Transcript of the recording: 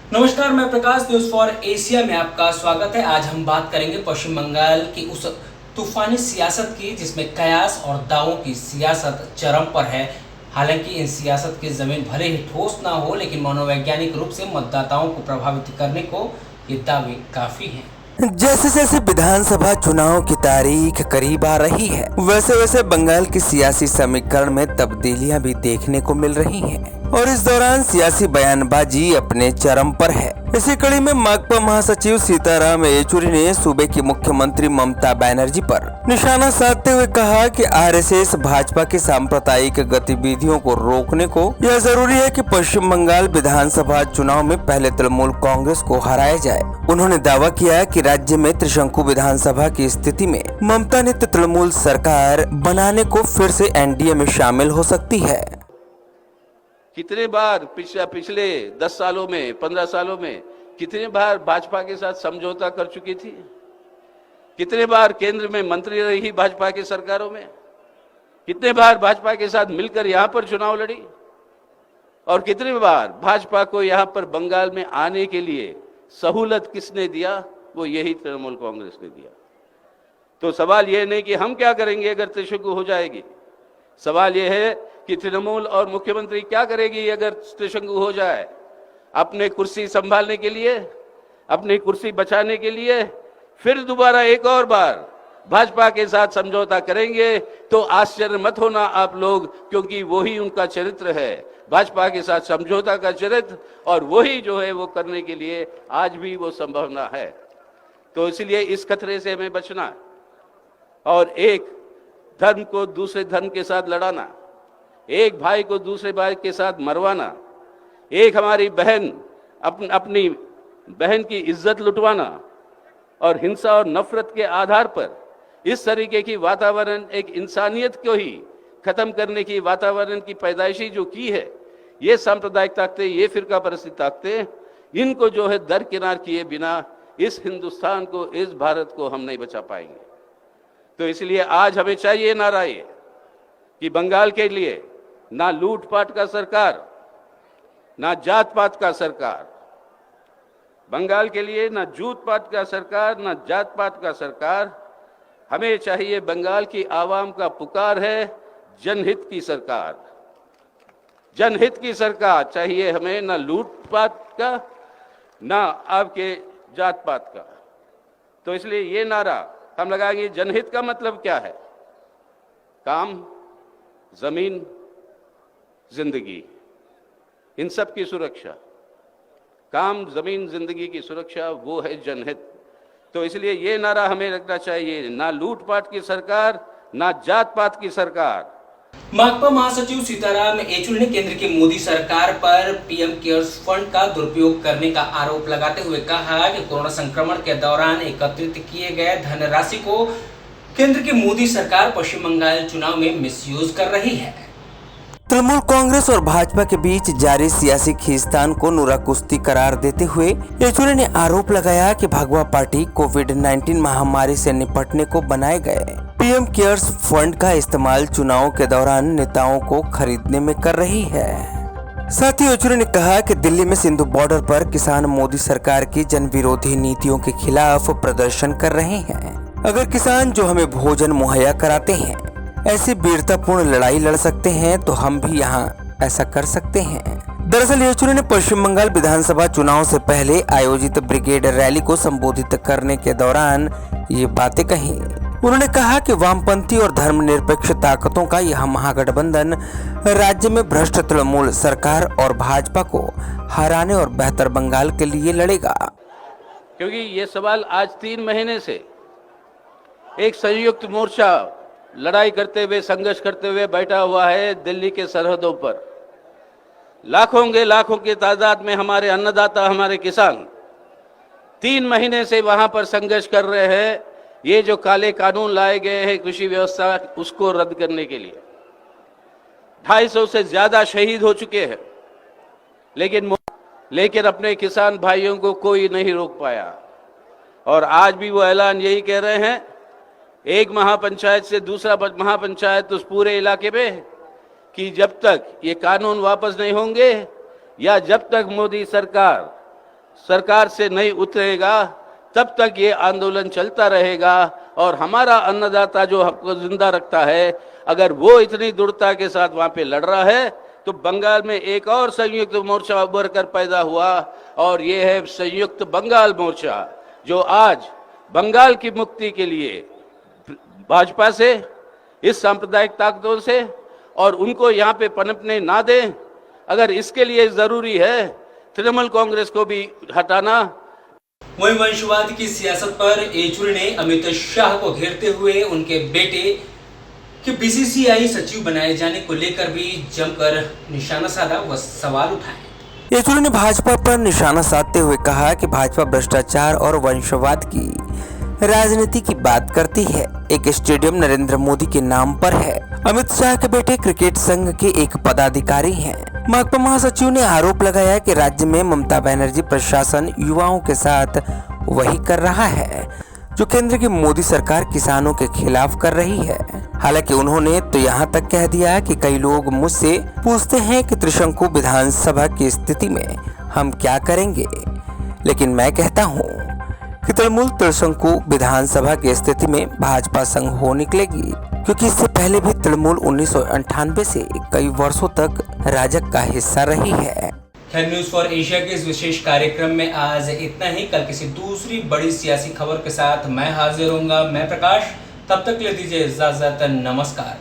नमस्कार, मैं प्रकाश news for Asia में आपका स्वागत है। आज हम बात करेंगे पश्चिम बंगाल की उस तूफानी सियासत की जिसमें कयास और दावों की सियासत चरम पर है। हालांकि इन सियासत की जमीन भले ही ठोस ना हो, लेकिन मनोवैज्ञानिक रूप से मतदाताओं को प्रभावित करने को ये दावे काफी हैं। जैसे जैसे विधानसभा चुनाव की तारीख करीब आ रही है, वैसे वैसे बंगाल की सियासी समीकरण में तब्दीलियां भी देखने को मिल रही हैं और इस दौरान सियासी बयानबाजी अपने चरम पर है। इसी कड़ी में माकपा महासचिव सीताराम येचुरी ने सूबे की मुख्यमंत्री ममता बनर्जी पर निशाना साधते हुए कहा कि आरएसएस भाजपा की सांप्रदायिक गतिविधियों को रोकने को यह जरूरी है कि पश्चिम बंगाल विधानसभा चुनाव में पहले तृणमूल कांग्रेस को हराया जाए। उन्होंने दावा किया कि राज्य में त्रिशंकु विधानसभा की स्थिति में ममता ने तृणमूल सरकार बनाने को फिर से एनडीए में शामिल हो सकती है। कितने बार पिछले 10 सालों में 15 सालों में कितने बार भाजपा के साथ समझौता कर चुकी थी, कितने बार केंद्र में मंत्री रही भाजपा की सरकारों में, कितने बार भाजपा के साथ मिलकर यहां पर चुनाव लड़ी और कितने बार भाजपा को यहां पर बंगाल में आने के लिए सहूलत किसने दिया, वो यही तृणमूल कांग्रेस ने दिया। तो सवाल यह नहीं कि हम क्या करेंगे अगर त्रिशंकु हो जाएगी, सवाल यह है कि तृणमूल और मुख्यमंत्री क्या करेगी अगर त्रिशंकु हो जाए। अपने कुर्सी संभालने के लिए, अपनी कुर्सी बचाने के लिए फिर दोबारा एक और बार भाजपा के साथ समझौता करेंगे तो आश्चर्य मत होना आप लोग, क्योंकि वही उनका चरित्र है, भाजपा के साथ समझौता का चरित्र, और वही जो है वो करने के लिए आज भी वो संभावना है। तो इसलिए इस खतरे से हमें बचना और एक धर्म को दूसरे धर्म के साथ लड़ाना, एक भाई को दूसरे भाई के साथ मरवाना, एक हमारी बहन अपनी बहन की इज्जत लुटवाना और हिंसा और नफरत के आधार पर इस तरीके की वातावरण, एक इंसानियत को ही खत्म करने की वातावरण की पैदाइशी जो की है, ये सांप्रदायिक ताकतें, ये फिरका परस्ती ताकतें, इनको जो है दरकिनार किए बिना इस हिंदुस्तान को, इस भारत को हम नहीं बचा पाएंगे। तो इसलिए आज हमें चाहिए नारा ये कि बंगाल के लिए ना लूटपाट का सरकार, ना जात पात का सरकार, बंगाल के लिए ना जूत पात का सरकार, ना जात पात का सरकार, हमें चाहिए बंगाल की आवाम का पुकार है जनहित की सरकार। जनहित की सरकार चाहिए हमें, ना लूटपाट का, ना आपके जात पात का। तो इसलिए ये नारा हम लगाएंगे। जनहित का मतलब क्या है? काम, जमीन, जिंदगी, इन सब की सुरक्षा, काम, जमीन, जिंदगी की सुरक्षा, वो है जनहित। तो इसलिए ये नारा हमें रखना चाहिए, ना लूटपाट की सरकार, ना जात पात की सरकार। माकपा महासचिव सीताराम येचुरी ने केंद्र की मोदी सरकार पर पीएम केयर्स फंड का दुरुपयोग करने का आरोप लगाते हुए कहा कि कोरोना संक्रमण के दौरान एकत्रित किए गए धनराशि को केंद्र की मोदी सरकार पश्चिम बंगाल चुनाव में मिसयूज कर रही है। तृणमूल कांग्रेस और भाजपा के बीच जारी सियासी खींचतान को नुरा कुश्ती करार देते हुए येचुरी ने आरोप लगाया कि भागवा पार्टी कोविड-19 महामारी से निपटने को बनाए गए पीएम केयर्स फंड का इस्तेमाल चुनाव के दौरान नेताओं को खरीदने में कर रही है। साथ ही येचुरी ने कहा कि दिल्ली में सिंधु बॉर्डर पर किसान मोदी सरकार की जन विरोधी नीतियों के खिलाफ प्रदर्शन कर रहे हैं। अगर किसान जो हमें भोजन मुहैया कराते हैं ऐसी वीरतापूर्ण लड़ाई लड़ सकते हैं तो हम भी यहाँ ऐसा कर सकते हैं। दरअसल येचुरी ने पश्चिम बंगाल विधानसभा चुनाव से पहले आयोजित ब्रिगेड रैली को संबोधित करने के दौरान ये बातें कही। उन्होंने कहा कि वामपंथी और धर्मनिरपेक्ष ताकतों का यह महागठबंधन राज्य में भ्रष्ट तृणमूल सरकार और भाजपा को हराने और बेहतर बंगाल के लिए लड़ेगा। क्योंकि ये सवाल आज 3 महीने से एक संयुक्त मोर्चा लड़ाई करते हुए, संघर्ष करते हुए बैठा हुआ है दिल्ली के सरहदों पर। लाखों की तादाद में हमारे अन्नदाता, हमारे किसान 3 महीने से वहां पर संघर्ष कर रहे हैं। ये जो काले कानून लाए गए हैं कृषि व्यवस्था, उसको रद्द करने के लिए 250 से ज्यादा शहीद हो चुके हैं, लेकिन अपने किसान भाइयों को कोई नहीं रोक पाया। और आज भी वो ऐलान यही कह रहे हैं, एक महापंचायत से दूसरा महापंचायत उस पूरे इलाके में, कि जब तक ये कानून वापस नहीं होंगे या जब तक मोदी सरकार सरकार से नहीं उतरेगा तब तक ये आंदोलन चलता रहेगा। और हमारा अन्नदाता जो हमको जिंदा रखता है, अगर वो इतनी दृढ़ता के साथ वहां पे लड़ रहा है, तो बंगाल में एक और संयुक्त मोर्चा उभर कर पैदा हुआ, और ये है संयुक्त बंगाल मोर्चा, जो आज बंगाल की मुक्ति के लिए भाजपा से, इस सांप्रदायिक ताकतों से, और उनको यहाँ पे पनपने ना दें। अगर इसके लिए जरूरी है तृणमूल कांग्रेस को भी हटाना। वहीं वंशवाद की सियासत पर येचुरी ने अमित शाह को घेरते हुए उनके बेटे के बीसीसीआई सचिव बनाए जाने को लेकर भी जमकर निशाना साधा व सवाल उठाए। येचुरी ने भाजपा पर निशाना साधते हुए कहा कि भाजपा भ्रष्टाचार और वंशवाद की राजनीति की बात करती है। एक स्टेडियम नरेंद्र मोदी के नाम पर है। अमित शाह के बेटे क्रिकेट संघ के एक पदाधिकारी हैं। माकपा महासचिव ने आरोप लगाया कि राज्य में ममता बनर्जी प्रशासन युवाओं के साथ वही कर रहा है जो केंद्र की मोदी सरकार किसानों के खिलाफ कर रही है। हालांकि उन्होंने तो यहाँ तक कह दिया कि कई लोग मुझसे पूछते हैं कि त्रिशंकु विधानसभा की स्थिति में हम क्या करेंगे, लेकिन मैं कहता हूँ कि तृणमूल त्रिशंकु विधानसभा की स्थिति में भाजपा संग हो निकलेगी, क्योंकि इससे पहले भी तृणमूल 1998 से कई वर्षों तक राजग का हिस्सा रही है। खैर, न्यूज़ फॉर एशिया के इस विशेष कार्यक्रम में आज इतना ही। कल किसी दूसरी बड़ी सियासी खबर के साथ मैं हाजिर होऊंगा। मैं प्रकाश, तब तक ले दीजिए इजाजत। नमस्कार।